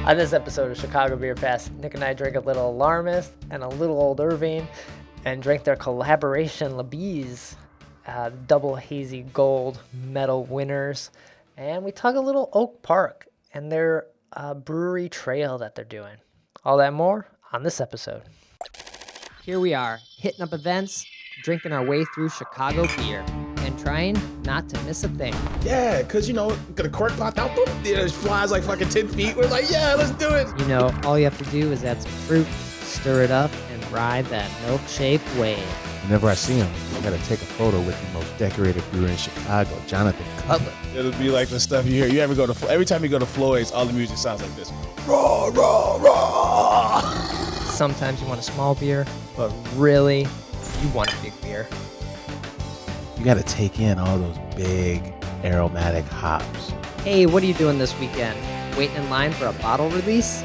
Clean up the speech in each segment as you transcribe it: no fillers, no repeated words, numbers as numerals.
On this episode of Chicago Beer Pass, Nick and I drank a little Alarmist and a little old Irving and drank their collaboration Labise double hazy gold medal winners. And we talk a little Oak Park and their brewery trail that they're doing. All that and more on this episode. Here we are, hitting up events, drinking our way through Chicago beer, and trying not to miss a thing. Yeah, because, the cork popped out, boom, it flies like fucking 10 feet. We're like, yeah, let's do it. All you have to do is add some fruit, stir it up, and ride that milkshake wave. Whenever I see him, I gotta take a photo with the most decorated brewer in Chicago, Jonathan Cutler. It'll be like the stuff you hear. You ever go to every time you go to Floyd's, all the music sounds like this. Raw, raw, raw. Sometimes you want a small beer, but really, you want a big beer. You gotta take in all those big aromatic hops. Hey, what are you doing this weekend? Waiting in line for a bottle release?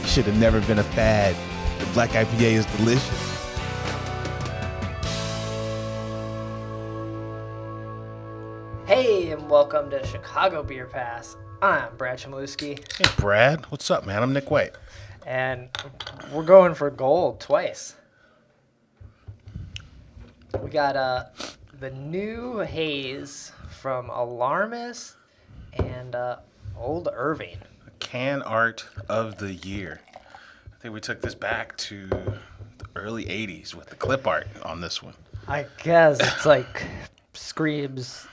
You should have never been a fad. The black IPA is delicious. Hey, and welcome to Chicago Beer Pass. I'm Brad Chmielewski, Hey, Brad. What's up, man? I'm Nik White. and we're going for gold twice. We got the new Haze from Alarmist and old Irving. Can art of the year. I think we took this back to the early 80s with the clip art on this one. I guess it's like screams.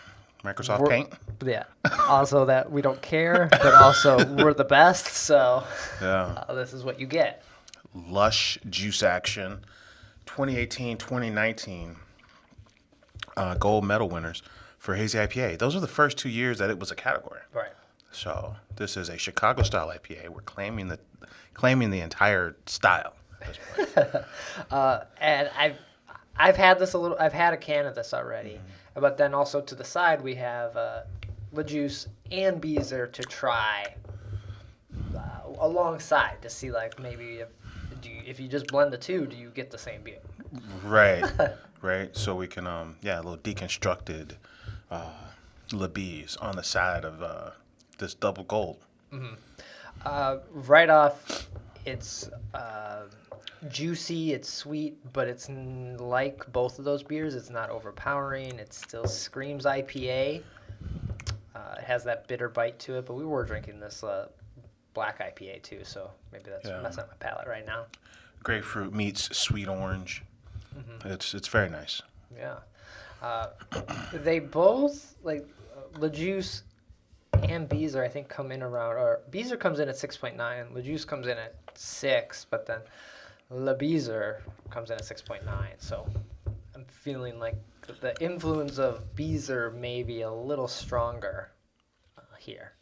Microsoft Paint? Yeah. Also that we don't care, but also we're the best. So Yeah. this is what you get. Lush Juice Action 2018, 2019 gold medal winners for Hazy IPA. Those are the first 2 years that it was a category. Right. So this is a Chicago style IPA. We're claiming the entire style at this point. And I've had this I've had a can of this already, but then also to the side we have Le Juice and Beezer to try alongside to see like maybe if you just blend the two, do you get the same beer? Right. Right. So we can a little deconstructed Labise on the side of this double gold. Right off, it's juicy, it's sweet, but it's like both of those beers. It's not overpowering. It still screams IPA. It has that bitter bite to it, but we were drinking this black IPA too, so maybe that's messing up my palate right now. Grapefruit meets sweet orange. It's very nice. Yeah. They both, like, Le Juice and Beezer, I think, come in around, or Beezer comes in at 6.9, Le Juice comes in at 6, but then Le Beezer comes in at 6.9, so I'm feeling like the influence of Beezer may be a little stronger here.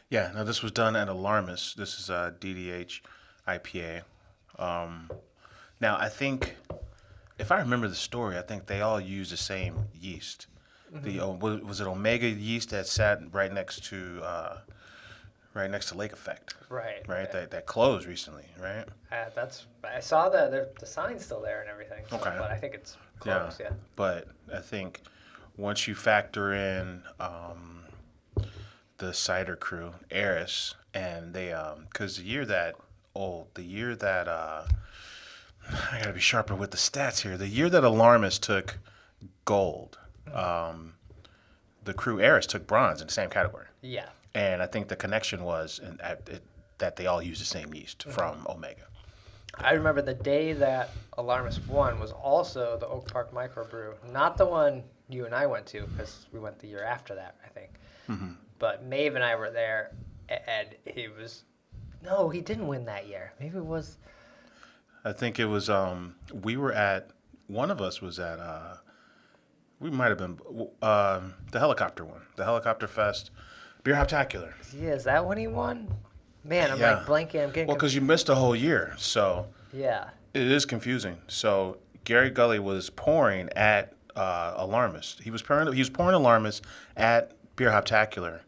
Yeah, now this was done at Alarmist. This is a DDH IPA. Now, I think, if I remember the story, I think they all use the same yeast. Was it Omega yeast that sat right next to Lake Effect? Right. Right. That closed recently, right? I saw the sign's still there and everything. So, Okay. But I think it's close. Yeah. But I think once you factor in the cider crew, Eris, and they because the year that I gotta be sharper with the stats here. The year that Alarmist took gold, the crew Eris took bronze in the same category. Yeah. And I think the connection was that they all use the same yeast from Omega. I remember the day that Alarmist won was also the Oak Park Microbrew. Not the one you and I went to, because we went the year after that, I think. But Maeve and I were there, and he didn't win that year. Maybe it was... I think it was, one of us was at, we might have been, the helicopter one, the Helicopter Fest, Beer Hoptacular. Yeah, is that when he won? Man, I'm Yeah. like blanking. I'm getting... Well, because you missed a whole year, so Yeah. it is confusing. So Gary Gully was pouring at Alarmist. He was pouring Alarmist at Beer Hoptacular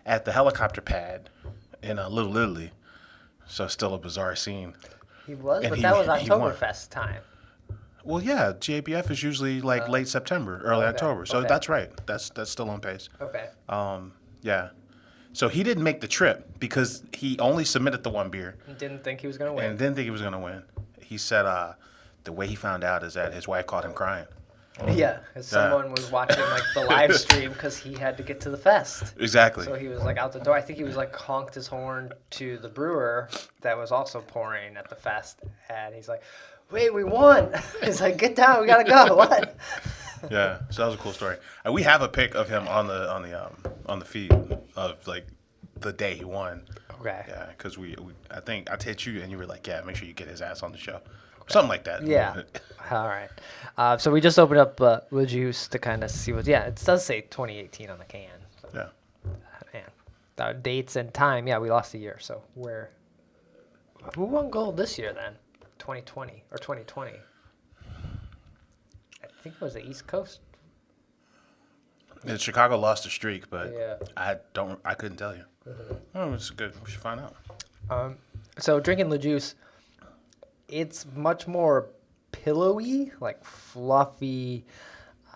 at the helicopter pad in Little Italy. So still a bizarre scene. He was, And but he- that was he won. Oktoberfest time. Well, yeah, GABF is usually like late September, early okay, October. So okay. that's right. That's still on pace. Okay. Yeah. So he didn't make the trip because he only submitted the one beer Didn't think he was gonna win. and didn't think he was going to win. He said the way he found out is that his wife caught him crying. Yeah, 'cause someone was watching like the live stream because he had to get to the fest. Exactly. So he was like out the door. I think he was like honked his horn to the brewer that was also pouring at the fest, and he's like, "Wait, we won!" He's like, "Get down, we gotta go." What? Yeah, so that was a cool story. We have a pic of him on the feed of like the day he won. Okay. Yeah, because I think I hit you and you were like, yeah, make sure you get his ass on the show, something like that. Yeah. All right. So we just opened up Le Juice to kind of see what. Yeah, it does say 2018 on the can. So, Yeah. man, dates and time. Yeah, we lost a year. So who won gold this year then? 2020 or 2020? I think it was the East Coast. Yeah, Chicago lost a streak, but Yeah. I couldn't tell you. Oh, it's good. We should find out. So drinking Le Juice, it's much more pillowy, like fluffy.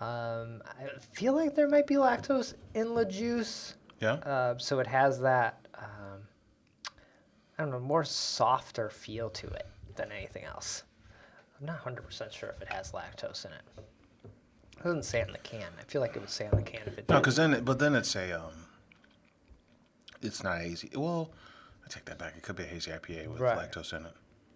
I feel like there might be lactose in Le Juice. Yeah. So it has that, I don't know, more softer feel to it than anything else. I'm not 100% sure if it has lactose in it. It doesn't say on the can. I feel like it would say on the can if it did. No, then it's it's not hazy. Well, I take that back. It could be a hazy IPA with Right. lactose in it.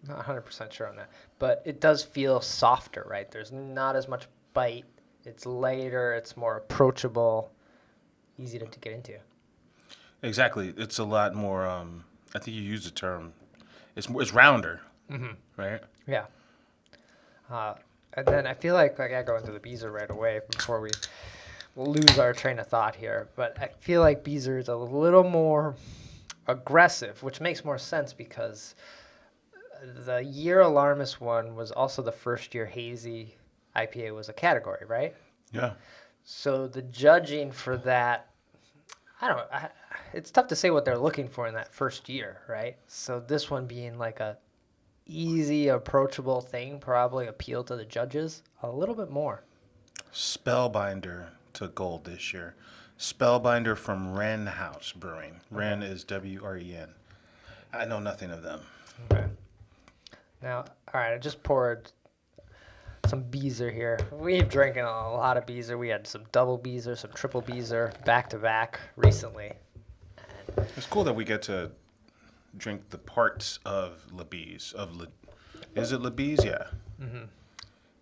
Not 100% sure on that. But it does feel softer, right? There's not as much bite. It's lighter. It's more approachable. Easy to get into. Exactly. It's a lot more. I think you used the term. It's rounder, right? Yeah. And then I feel like I gotta go into the Beezer right away before we lose our train of thought here. But I feel like Beezer is a little more aggressive, which makes more sense because the year Alarmist won was also the first year hazy IPA was a category, right? Yeah. So the judging for that, it's tough to say what they're looking for in that first year, right? So this one being like a easy, approachable thing probably appealed to the judges a little bit more. Spellbinder took gold this year. Spellbinder from Wren House Brewing. Wren is WREN. I know nothing of them. Okay. Now, all right, I just poured some Beezer here. We've drinking a lot of Beezer. We had some double Beezer, some triple Beezer back to back recently. It's cool that we get to drink the parts of Labise. Is it Labise? Yeah. Mm-hmm.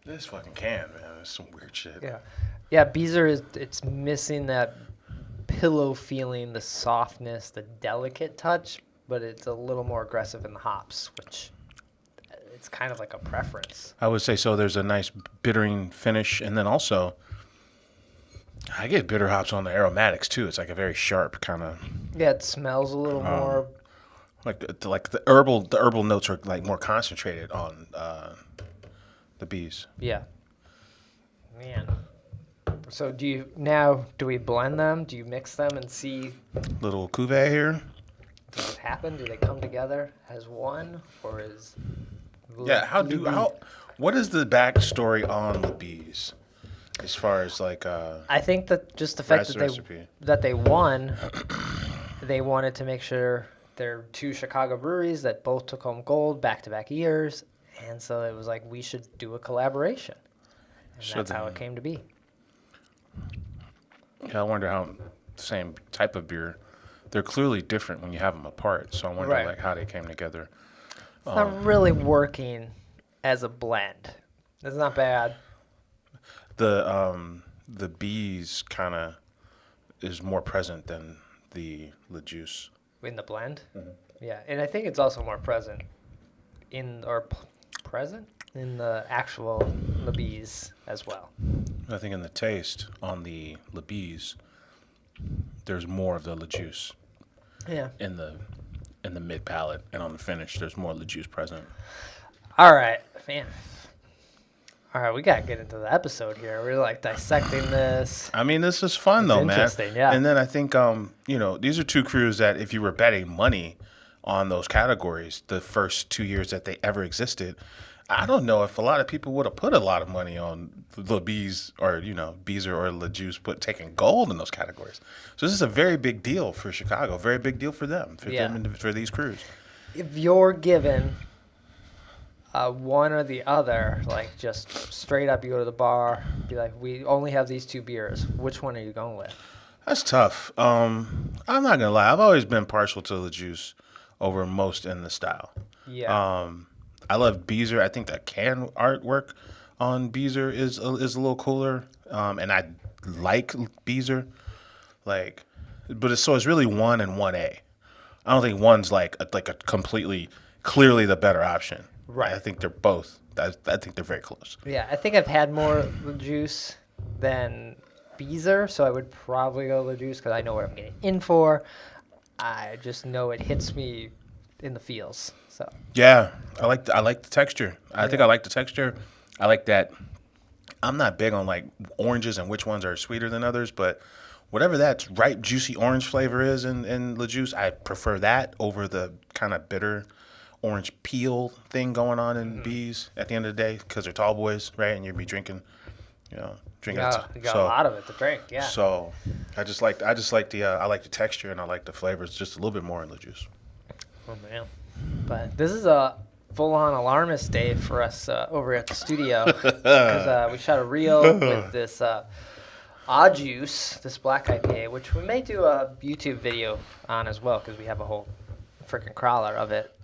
This fucking can, man. It's some weird shit. Yeah. Yeah, Beezer it's missing that pillow feeling, the softness, the delicate touch, but it's a little more aggressive in the hops, which it's kind of like a preference. I would say so. There's a nice bittering finish, and then also I get bitter hops on the aromatics too. It's like a very sharp kind of. Yeah, it smells a little more. Like the herbal notes are like more concentrated on the bees. Yeah. Man. So do we blend them? Do you mix them and see Little cuvee here. does it happen? Do they come together as one, or is Yeah. What is the backstory on the bees, as far as like I think that just the fact recipe. that they won, they wanted to make sure they're two Chicago breweries that both took home gold back-to-back years, and so it was like we should do a collaboration, and that's how it came to be. Yeah, I wonder how same type of beer. They're clearly different when you have them apart. So I wonder Right. like how they came together. It's not really working as a blend. It's not bad. The bees kind of is more present than the juice. In the blend? Yeah, and I think it's also more present in the actual Labise as well. I think in the taste on the Labise, there's more of the juice Yeah. in the mid palate, and on the finish, there's more juice present. All right, man. All right, we gotta get into the episode here. We're like dissecting this. I mean, this is fun though, man. Interesting, yeah. And then I think these are two crews that if you were betting money on those categories, the first 2 years that they ever existed, I don't know if a lot of people would have put a lot of money on the bees or, Beezer or Le Juice taking gold in those categories. So this is a very big deal for Chicago, very big deal for them, for these crews. If you're given one or the other, like just straight up, you go to the bar, be like, we only have these two beers. Which one are you going with? That's tough. I'm not going to lie. I've always been partial to Le Juice over most in the style. Yeah. I love Beezer. I think the can artwork on Beezer is a little cooler, and I like Beezer, but it's really 1 and 1A. I don't think one's like a completely clearly the better option. Right. I think they're both. I think they're very close. Yeah, I think I've had more Le Juice than Beezer, so I would probably go Le Juice because I know what I'm getting in for. I just know it hits me in the feels. So yeah, I like the texture. I think I like the texture. I like that. I'm not big on like oranges and which ones are sweeter than others, but whatever that ripe, juicy orange flavor is in Le Juice, I prefer that over the kind of bitter orange peel thing going on in Bees at the end of the day because they're tall boys, right? And you'd be drinking. You got a lot of it to drink, yeah. So I like the texture and I like the flavors just a little bit more in Le Juice. Oh man. But this is a full-on Alarmist day for us over at the studio because we shot a reel with this Juice, this black IPA, which we may do a YouTube video on as well because we have a whole freaking crawler of it.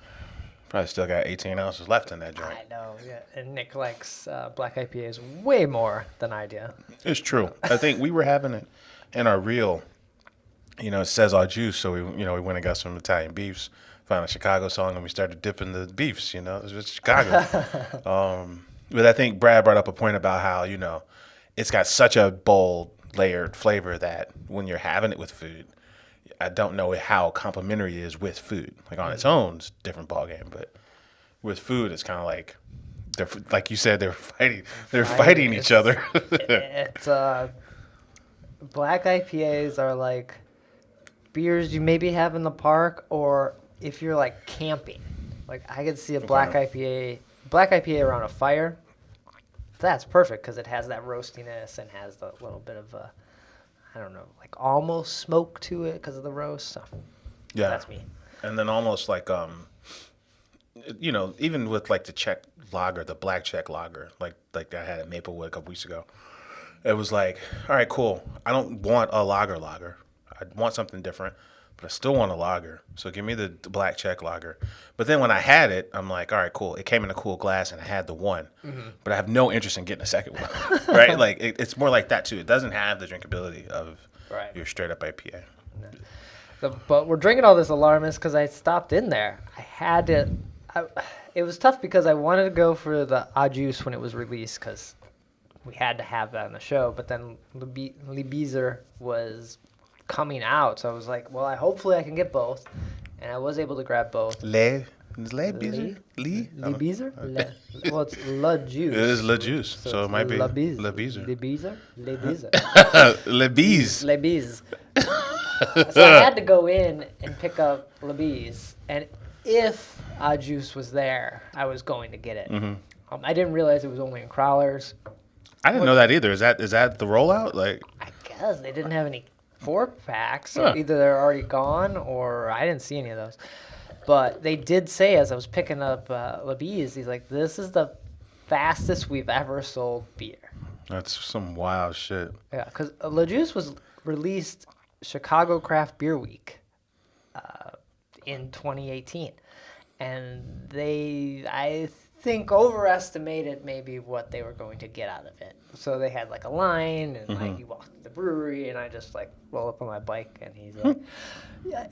Probably still got 18 ounces left in that joint. I know, yeah. And Nick likes black IPAs way more than I do. It's true. I think we were having it in our reel. It says Juice, so we went and got some Italian beefs. Found a Chicago song and we started dipping the beefs, it's just Chicago. But I think Brad brought up a point about how, it's got such a bold, layered flavor that when you're having it with food, I don't know how complimentary it is with food. Like on its own, it's a different ballgame, but with food, it's kind of like, like you said, they're fighting each other. It's black IPAs are like beers you maybe have in the park or if you're like camping, like I could see a black IPA around a fire. That's perfect because it has that roastiness and has the little bit of a, I don't know, like almost smoke to it because of the roast. So yeah, that's me. And then almost like even with like the Czech lager, the black Czech lager, like I had at Maplewood a couple weeks ago. It was like, all right, cool. I don't want a lager. I want something different. But I still want a lager, so give me the black Czech lager. But then when I had it, I'm like, all right, cool. It came in a cool glass, and I had the one. Mm-hmm. But I have no interest in getting a second one, right? Like it's more like that too. It doesn't have the drinkability of your straight up IPA. No. So, but we're drinking all this Alarmist because I stopped in there. I had to. It was tough because I wanted to go for the Juice when it was released because we had to have that on the show. But then Le Beezer was coming out, so I was like, well, hopefully I can get both, and I was able to grab both. Le Beezer? Le Beezer? Well, it's Le Juice. It is Le Juice, so it might be Le Beezer. Le Beezer? Le Beezer. Le Beez. Le Beez. So I had to go in and pick up Le Beez, and if Juice was there, I was going to get it. Mm-hmm. I didn't realize it was only in crawlers. I didn't know that either. Is that the rollout? Like, I guess they didn't have any 4-packs, so either they're already gone or I didn't see any of those. But they did say as I was picking up Le Beez, he's like, this is the fastest we've ever sold beer. That's some wild shit. Yeah, because Le Juice was released Chicago Craft Beer Week in 2018. And I think, overestimated maybe what they were going to get out of it. So they had like a line, and like he walked to the brewery, and I just like roll up on my bike, and he's like,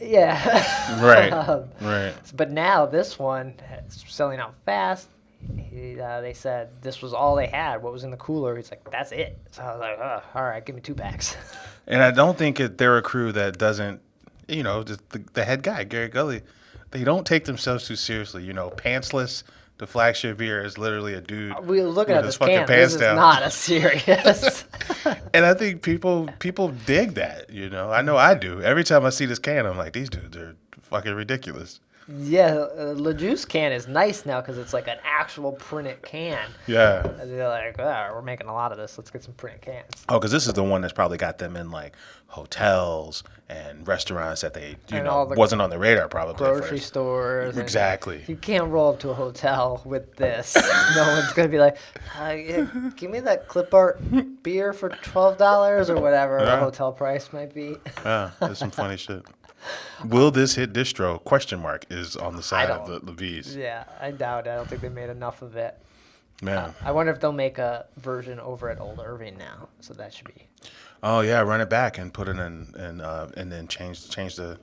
yeah. Right. But now this one is selling out fast. They said this was all they had. What was in the cooler? He's like, that's it. So I was like, oh, all right, give me 2 packs. And I don't think they're a crew that doesn't, just the head guy, Gary Gully, they don't take themselves too seriously. Pantsless. The flagship beer is literally a dude. We were looking at this can. This is not a serious. And I think people dig that. I know I do. Every time I see this can, I'm like, these dudes are fucking ridiculous. Yeah, the juice can is nice now because it's like an actual printed can. Yeah. And they're like, oh, we're making a lot of this. Let's get some printed cans. Oh, because this is the one that's probably got them in like hotels and restaurants that they, And all the wasn't on the radar probably. at Grocery first. stores. and Exactly. You can't roll up to a hotel with this. No one's going to be like, yeah, give me that clip art beer for $12 or whatever the Yeah. hotel price might be. Yeah, there's some funny shit. Will this hit distro? Question mark is on the side of the V's. Yeah, I doubt it. I don't think they made enough of it. Man. I wonder if they'll make a version over at Old Irving now. So that should be. Oh yeah, run it back and put it in and then change the Change the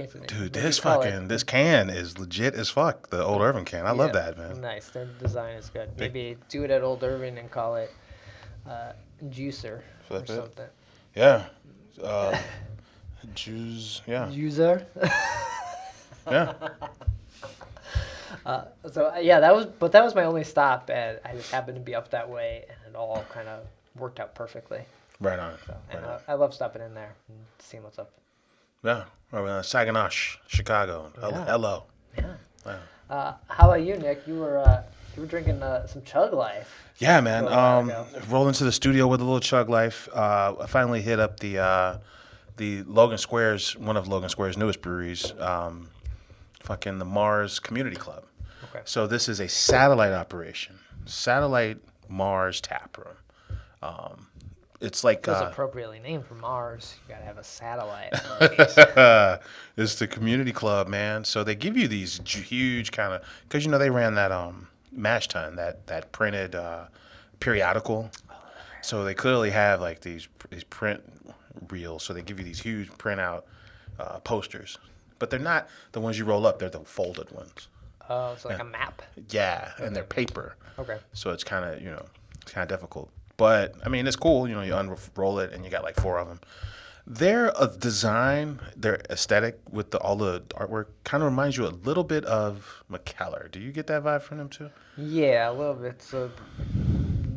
name. dude. What do This you call it? fucking this can is legit as fuck. The Old Irving can. I love Yeah, that, man. Nice. Their design is good. Maybe do it at Old Irving and call it Juicer or Flip it. something. Yeah. Jews. Yeah. User. Yeah. So yeah, that was my only stop, and I just happened to be up that way, and it all kind of worked out perfectly. Right on. And Right on. I love stopping in there and seeing what's up. Yeah. Saginaw, Chicago. Yeah. Hello. Yeah. How about you, Nick? You were drinking some Chug Life. Yeah, man. A little while ago. Rolled into the studio with a little Chug Life. I finally hit up the Logan Square's, one of Logan Square's newest breweries, fucking the Mars Community Club. Okay. So this is a satellite operation, satellite Mars tap room. It's like It was appropriately named for Mars. You gotta have a satellite. it's the community club, man. So they give you these huge kind of, because they ran that Mash Tun, that printed periodical. So they clearly have like these print reels. So they give you these huge printout posters, but they're not the ones you roll up. They're the folded ones. Oh, it's like a map. Yeah, and they're paper. Okay. So it's kind of it's kind of difficult. But I mean, it's cool. You unroll it and you got like 4 of them. Their design, their aesthetic with all the artwork kind of reminds you a little bit of McKellar. Do you get that vibe from them too? Yeah, a little bit. So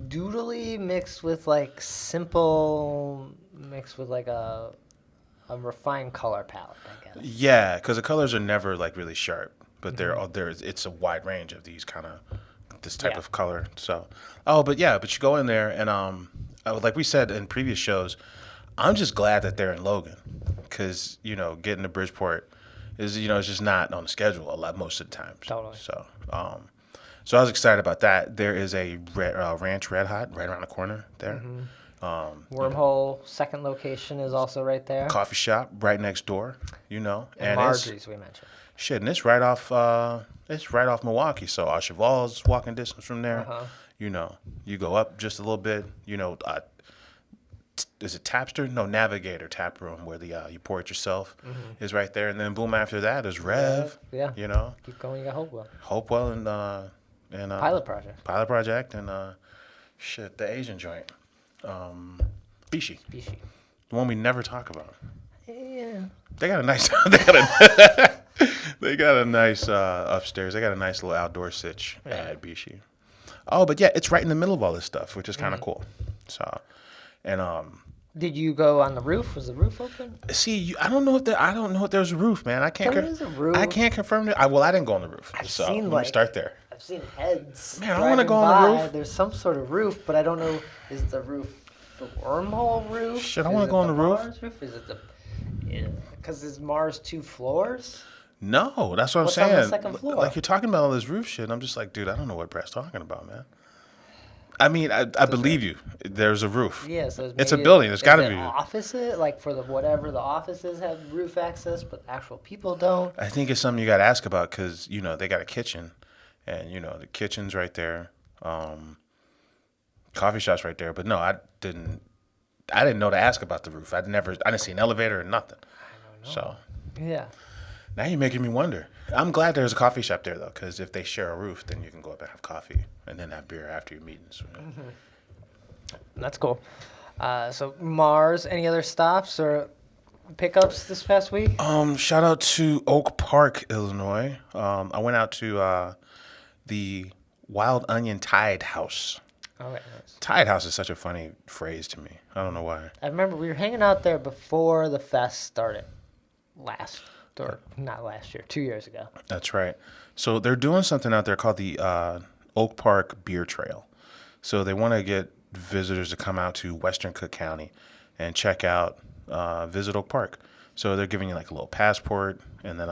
doodly mixed with like simple, mixed with like a refined color palette, I guess. Yeah, because the colors are never like really sharp, but it's a wide range of these kind of this type Yeah. of color. So, but you go in there and like we said in previous shows, I'm just glad that they're in Logan, because getting to Bridgeport is it's just not on the schedule most of the time. Totally. So so I was excited about that. There is a Ranch Red Hot right around the corner there. Wormhole second location is also right there. Coffee shop right next door. And it's- Marjorie's we mentioned. Shit, and it's right off Milwaukee, so Archival's walking distance from there. Uh-huh. You go up just a little bit. Is it Tapster? No, Navigator Tap Room, where you pour it yourself, is right there, and then boom, after that is Rev. Yeah. You Keep going, you got Hopewell. Hopewell and Pilot Project. Pilot Project, and the Asian joint, Bishi, Bishi. the one we never talk about. Yeah. They got a nice. They got a nice upstairs. They got a nice little outdoor sitch at Bishi. Oh, but yeah, it's right in the middle of all this stuff, which is kind of cool. So, and Did you go on the roof? Was the roof open? see, I don't know if there's a roof, man. I can't. There is a roof. I can't confirm that. I didn't go on the roof. So seen, let me like- start there. I've seen heads. Man, I wanna driving go on the by. roof. There's some sort of roof, but I don't know. Is the roof the wormhole roof? Shit, I Is wanna it go on the roof. Mars roof? Is it the? Because is Mars 2 floors? No, that's what What's I'm on the saying. second floor? Like you're talking about all this roof shit. And I'm just like, dude, I don't know what Brad's talking about, man. I mean, I believe you. There's a roof. Yeah, so It's a maybe building. It's gotta is it be. offices, like for the whatever the offices have roof access, but actual people don't. I think it's something you got to ask about, because they got a kitchen, and the kitchen's right there, coffee shop's right there. But no, I didn't know to ask about the roof. I didn't see an elevator or nothing. So Yeah. now you're making me wonder. I'm glad there's a coffee shop there though, because if they share a roof, then you can go up and have coffee and then have beer after your meetings. That's cool. So Mars, any other stops or pickups this past week? Shout out to Oak Park, Illinois. I went out to the Wild Onion Tide House. Okay, nice. Tide House is such a funny phrase to me. I don't know why. I remember we were hanging out there before the fest started last Or not last year, 2 years ago. That's right. So they're doing something out there called the Oak Park Beer Trail. So they want to get visitors to come out to Western Cook County and check out, visit Oak Park. So they're giving you like a little passport, and then,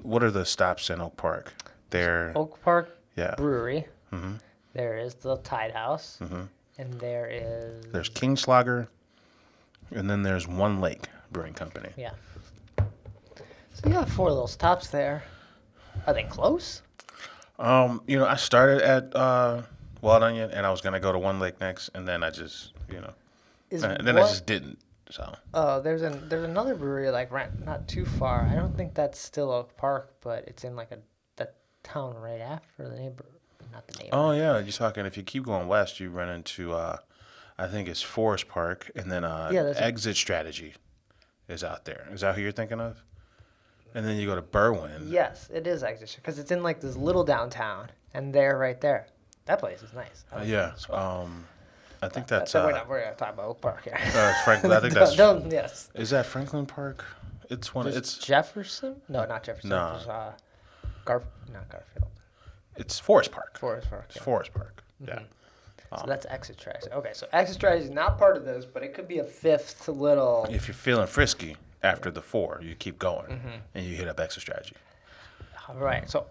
what are the stops in Oak Park? There. Oak Park Yeah. Brewery. Mm-hmm. There is the Tide House. Mm-hmm. And There's Kingslager, and then there's One Lake Brewing Company. Yeah. So you have 4 little stops there. Are they close? I started at Wild Onion, and I was gonna go to One Lake next, and then I just, I just didn't. So. Oh, there's another brewery like right not too far. I don't think that's still Oak Park, but it's in like the town right after the neighbor, not the neighbor. Oh yeah, you're talking. If you keep going west, you run into I think it's Forest Park, and then Exit Strategy is out there. Is that who you're thinking of? And then you go to Berwyn. Yes, it is actually because it's in like this little downtown, and they're right there. That place is nice. Yeah. I think that's. We're gonna talk about Oak Park here. Franklin. I think that's. Yes. Is that Franklin Park? It's one. It's Jefferson. No, not Jefferson. No. It's, not Garfield. It's Forest Park. Forest Park. It's Yeah. Forest Park. Yeah. So that's Exit Strategy. Okay, so Exit Strategy is not part of this, but it could be a fifth little. If you're feeling frisky after the 4, you keep going and you hit up Exit Strategy. All right. So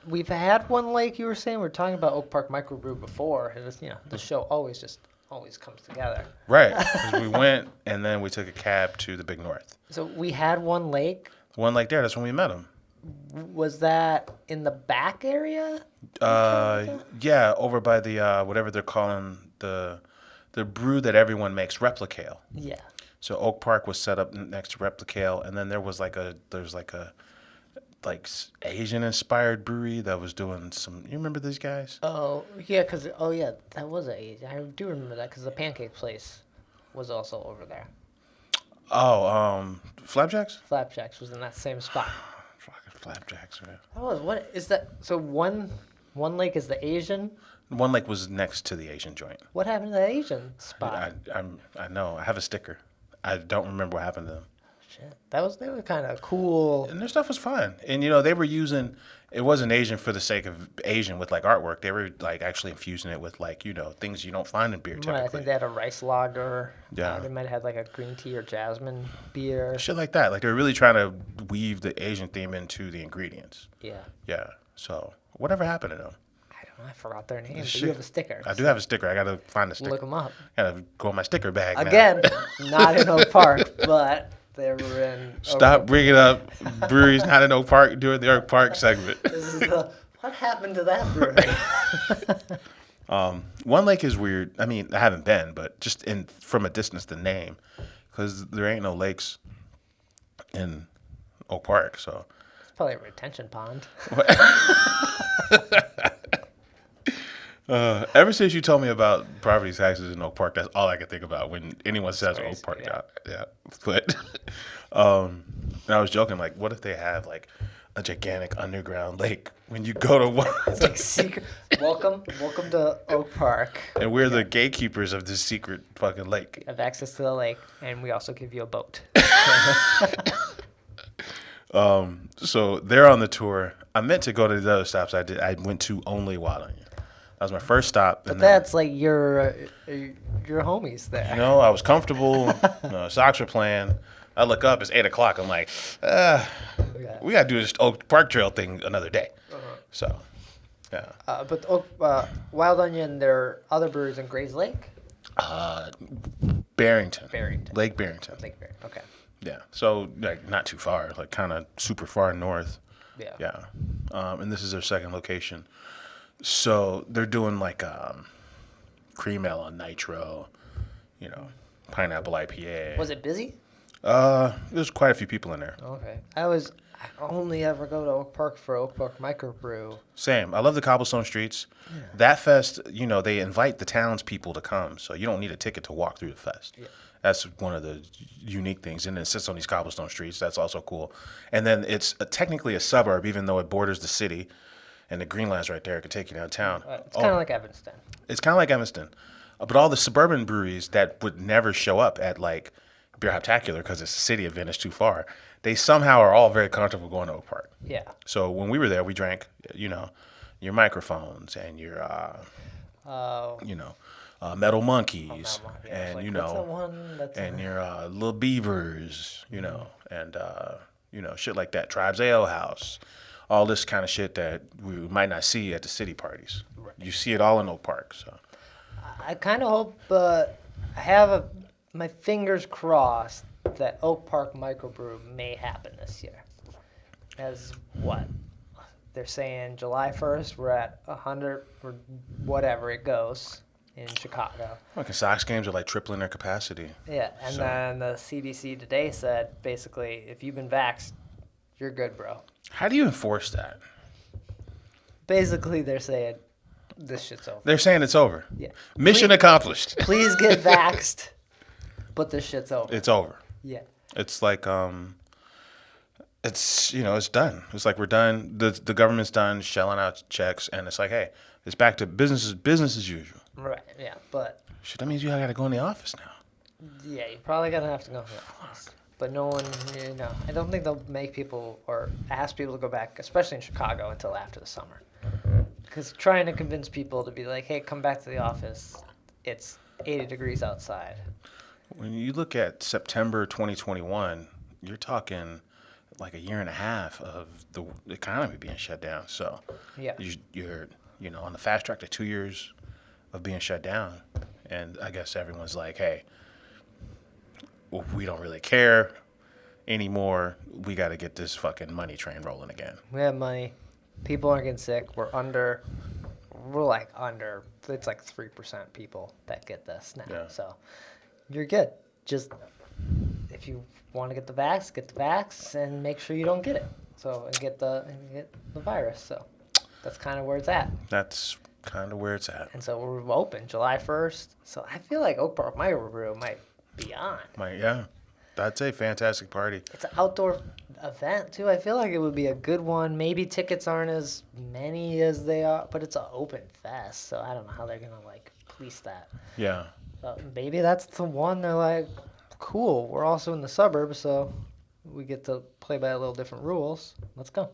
we've had One Lake. You were saying we were talking about Oak Park Microbrew before. It was, the show always comes together. Right. 'Cause we went and then we took a cab to the Big North. So we had One Lake. One Lake there. That's when we met him. Was that in the back area? Yeah, over by the whatever they're calling the brew that everyone makes, Replicale. Yeah. So Oak Park was set up next to Replicale, and then there's like a Asian inspired brewery that was doing some. You remember these guys? Oh yeah, that was I do remember that because the pancake place was also over there. Oh, Flapjacks. Flapjacks was in that same spot. Fucking Flapjacks, man. That was what is that? So one Lake is the Asian. One Lake was next to the Asian joint. What happened to that Asian spot? I know. I have a sticker. I don't remember what happened to them. Shit, they were kind of cool. And their stuff was fun. And they were using. It wasn't Asian for the sake of Asian with like artwork. They were like actually infusing it with like things you don't find in beer typically. Right, I think they had a rice lager. Yeah. They might have had like a green tea or jasmine beer. Shit like that. Like they were really trying to weave the Asian theme into the ingredients. Yeah. Yeah. So whatever happened to them? I don't know. I forgot their names. But you have a sticker. I do have a sticker. I gotta find the sticker. Look them up. Gotta go in my sticker bag. Again, now. not in Oak Park, but they were in. Stop bringing up breweries not in Oak Park during the Oak Park segment. This is what happened to that brewery? One Lake is weird. I mean, I haven't been, but just from a distance, the name, because there ain't no lakes in Oak Park, so. It's probably a retention pond. Ever since you told me about property taxes in Oak Park, that's all I can think about when anyone says crazy, Oak Park. yeah. Yeah. But and I was joking, like, what if they have like a gigantic underground lake when you go to one? It's like secret. Welcome to Oak Park. And we're the gatekeepers of this secret fucking lake. You have access to the lake, and we also give you a boat. So they're on the tour. I meant to go to the other stops. I went to only Wild Onion. That was my first stop. But that's like your homies there. I was comfortable. Socks were playing. I look up. It's 8:00. I'm like, we gotta do this Oak Park Trail thing another day. So, yeah. But Wild Onion, there are other breweries in Grays Lake. Barrington. Lake Lake Barrington. Barrington. Okay. Yeah. So like not too far. Like kind of super far north. Yeah. Yeah. And this is their second location. So they're doing like cream ale on nitro, pineapple IPA. Was it busy? There's quite a few people in there. Okay. I only ever go to Oak Park for Oak Park Microbrew. Same. I love the cobblestone streets. Yeah. That fest, they invite the townspeople to come, so you don't need a ticket to walk through the fest. Yeah. That's one of the unique things, and it sits on these cobblestone streets. That's also cool. And then it's technically a suburb, even though it borders the city. And the Greenlands right there could take you downtown. It's kind of like Evanston. It's kind of like Evanston. But all the suburban breweries that would never show up at like Beer Hoptacular because it's a city event. It's too far. They somehow are all very comfortable going to Oak Park. Yeah. So when we were there, we drank, your microphones and your, metal monkeys, and What's that one that's and your little beavers, and shit like that. Tribes Ale House, all this kind of shit that we might not see at the city parties. Right. You see it all in Oak Park. So I kind of hope I have my fingers crossed that Oak Park Microbrew may happen this year. As what? They're saying July 1st, we're at 100 or whatever it goes in Chicago. Okay, Sox games are like tripling their capacity. Yeah, and then the CDC today said basically if you've been vaxxed, you're good, bro. How do you enforce that? Basically, they're saying this shit's over. They're saying it's over. Yeah. Mission accomplished. Please get vaxxed, but this shit's over. It's over. Yeah. It's like it's done. It's like we're done. The government's done shelling out checks, and it's like, hey, it's back to business as usual. Right. Yeah, but shit, that means you got to go in the office now. Yeah, you're probably gonna have to go in the office. But no one, I don't think they'll make people or ask people to go back, especially in Chicago, until after the summer. Because trying to convince people to be like, hey, come back to the office, it's 80 degrees outside. When you look at September 2021, you're talking like a year and a half of the economy being shut down. So yeah, you're on the fast track to 2 years of being shut down. And I guess everyone's like, hey, we don't really care anymore. We got to get this fucking money train rolling again. We have money. People aren't getting sick. We're under. It's like 3% people that get this now. Yeah. So you're good. Just if you want to get the vax, and make sure you don't get it. So and get the virus. So that's kind of where it's at. That's kind of where it's at. And so we're open July 1st. So I feel like Oak Park Microbrew might be on. Yeah. That's a fantastic party. It's an outdoor event, too. I feel like it would be a good one. Maybe tickets aren't as many as they are, but it's an open fest. So I don't know how they're going to, police that. Yeah. Maybe that's the one they're like, cool, we're also in the suburbs, so we get to play by a little different rules. Let's go.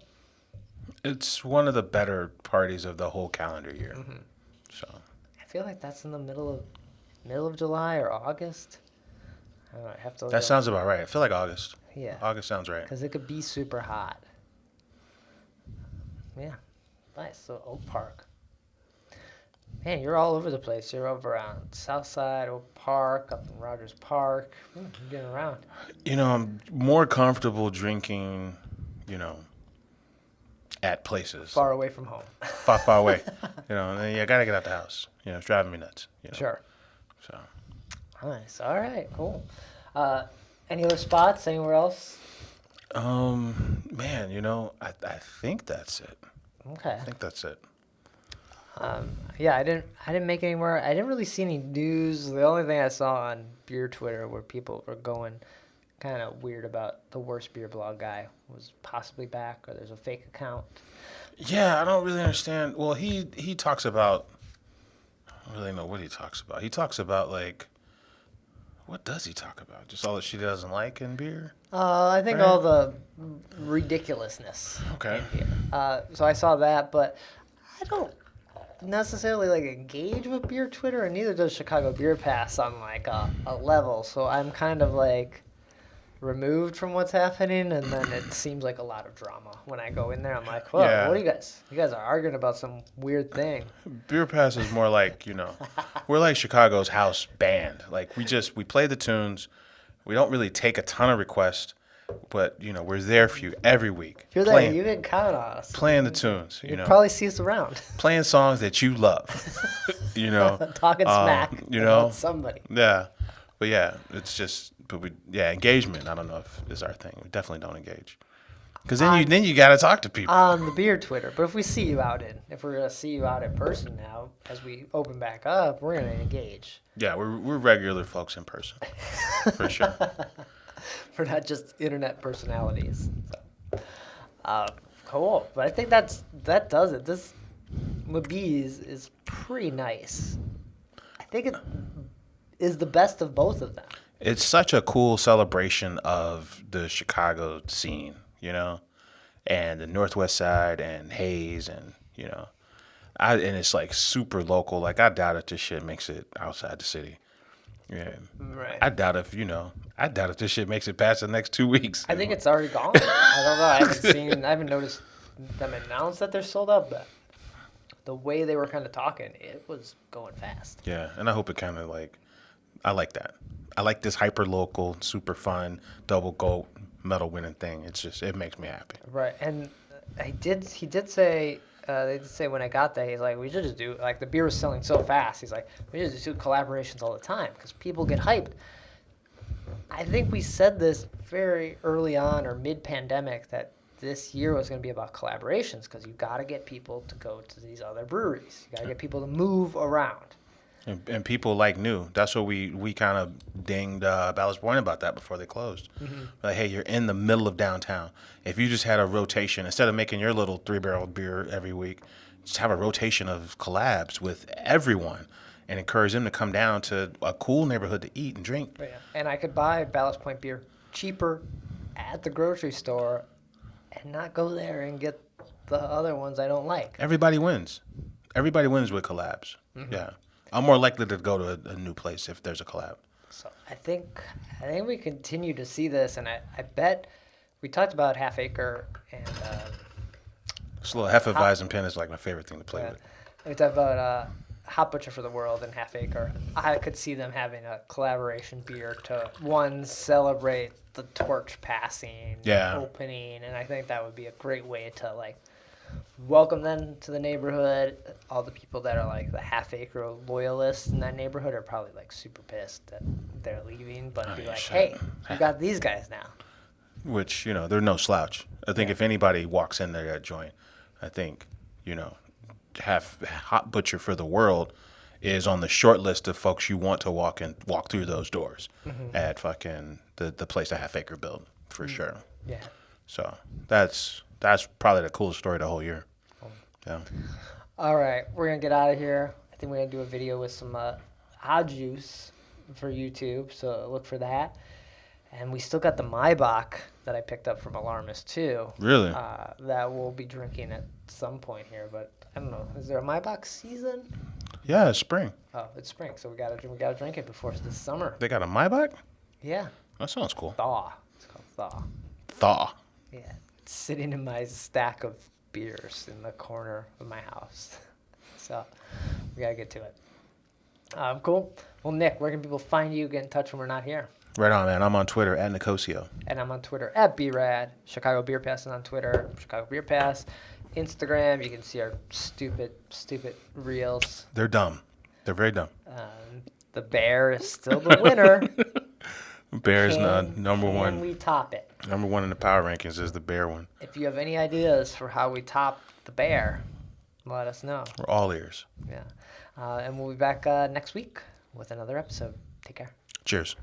It's one of the better parties of the whole calendar year. Mm-hmm. So I feel like that's in the middle of July or August. I don't know, I have to. That sounds about right. I feel like August. Yeah. August sounds right. Because it could be super hot. Yeah. Nice. So Oak Park. Man, you're all over the place. You're over on South Side, Oak Park, up in Rogers Park. You're getting around. I'm more comfortable drinking, at places. Far away from home. Far away. And then I got to get out the house. It's driving me nuts. Sure. So. Nice. All right. Cool. Any other spots? Anywhere else? Man, I think that's it. Okay. I think that's it. Yeah, I didn't make any more. I didn't really see any news. The only thing I saw on beer Twitter where people were going kind of weird about the worst beer blog guy was possibly back, or there's a fake account. Yeah, I don't really understand. Well, he talks about. I don't really know what he talks about. He talks about what does he talk about? Just all that she doesn't like in beer? I think all the ridiculousness. Okay. In beer. So I saw that, but I don't necessarily engage with beer Twitter, and neither does Chicago Beer Pass on a level. So I'm kind of removed from what's happening, and then it seems like a lot of drama when I go in there. I'm like, whoa, Yeah. What are you guys? You guys are arguing about some weird thing. Beer Pass is more we're like Chicago's house band. We play the tunes. We don't really take a ton of requests, but we're there for you every week. You're there. You can count on us. Playing the tunes. You probably see us around. Playing songs that you love. Talking smack. About somebody. Yeah, but yeah, it's just. But engagement. I don't know if is our thing. We definitely don't engage, because then you got to talk to people on the beer Twitter. But if we're gonna see you out in person now, as we open back up, we're gonna engage. Yeah, we're regular folks in person, for sure. We're not just internet personalities. So. Cool. But I think that does it. This Labise is pretty nice. I think it is the best of both of them. it's such a cool celebration of the Chicago scene, and the Northwest Side and Haze and and it's like super local. Like I doubt if this shit makes it outside the city. Yeah, Right. I doubt if this shit makes it past the next 2 weeks. I think it's already gone. I don't know. I haven't noticed them announce that they're sold out, but the way they were kind of talking, it was going fast. Yeah, and I hope it kind of I like that. I like this hyper local, super fun, double goat medal winning thing. It makes me happy. Right, and he did say, they did say when I got there, he's like, we should just do, like, the beer was selling so fast. He's like, we should just do collaborations all the time because people get hyped. I think we said this very early on or mid-pandemic that this year was going to be about collaborations because you got to get people to go to these other breweries. You got to get people to move around. And people like new. That's what we kind of dinged Ballast Point about that before they closed. Mm-hmm. Like, hey, you're in the middle of downtown. If you just had a rotation, instead of making your little 3-barrel beer every week, just have a rotation of collabs with everyone and encourage them to come down to a cool neighborhood to eat and drink. Yeah. And I could buy Ballast Point beer cheaper at the grocery store and not go there and get the other ones I don't like. Everybody wins. Everybody wins with collabs. Mm-hmm. Yeah. I'm more likely to go to a new place if there's a collab. So I think we continue to see this, and I bet we talked about Half Acre and This little Hefeweizen is like my favorite thing to play with. We talked about Hot Butcher for the World and Half Acre. I could see them having a collaboration beer to celebrate the torch passing, opening, and I think that would be a great way to welcome them to the neighborhood. All the people that are like the Half Acre loyalists in that neighborhood are probably super pissed that they're leaving, but hey, you got these guys now. Which, they're no slouch. I think if anybody walks in there at joint, I think, Hot Butcher for the World is on the short list of folks you want to walk through those doors at fucking the place that Half Acre built for sure. Yeah. So that's probably the coolest story of the whole year. Yeah. All right, we're gonna get out of here. I think we're gonna do a video with some odd juice for YouTube, so look for that. And we still got the Maibach that I picked up from Alarmist too. Really? That we'll be drinking at some point here, but I don't know. Is there a Maibach season? Yeah, it's spring. Oh, it's spring, so we gotta drink it before the summer. They got a Maibach? Yeah. That sounds cool. Thaw. It's called Thaw. Thaw. Yeah. It's sitting in my stack of beers in the corner of my house. So we gotta get to it. Cool. Well, Nick, where can people find you, get in touch when we're not here? Right on, man. I'm on Twitter at Nicosio. And I'm on Twitter at BRAD. Chicago Beer Pass is on Twitter. Chicago Beer Pass. Instagram, you can see our stupid reels. They're dumb. They're very dumb. The bear is still the winner. Bear is number one. Can we top it? Number one in the power rankings is the bear one. If you have any ideas for how we top the bear, let us know. We're all ears. Yeah. And we'll be back next week with another episode. Take care. Cheers.